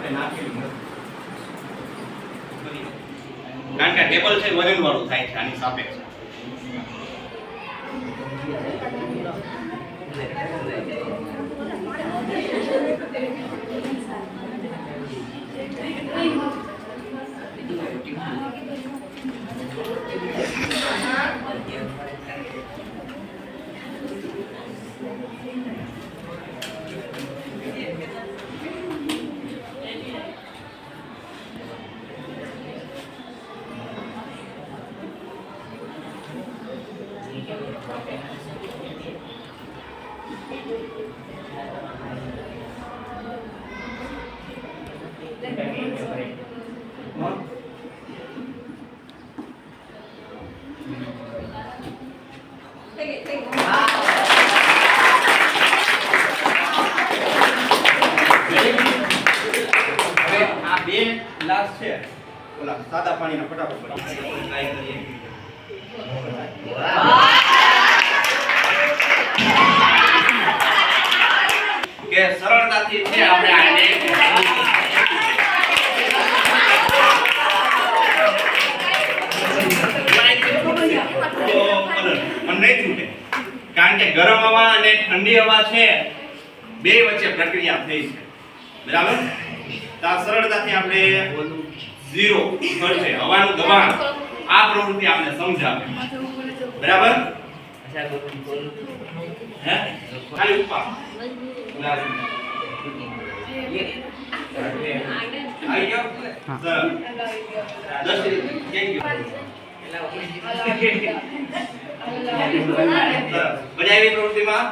આપણે નાખેલું નથી કારણ કે ટેબલ છે વજન વાળું થાય છે આની સાપેક્ષ ગ્લાસ છે ઓલા સાદા પાણીના ફટાફટ ટ્રાય કરીએ કે સરળતાથી છે આપણે આને કારણ કે ગરમ હવા અને ઠંડી હવા છે બે વચ્ચે પ્રક્રિયા થઈ છે બરાબર તો આ સરળતાથી આપણે 0 કરશે હવાનું દબાણ આ પ્રવૃત્તિ આપણે સમજાવે બરાબર હે ખાલી ઉપર આવી ગયો સર 10 કેમ ગયો મજા આવી પ્રવૃત્તિમાં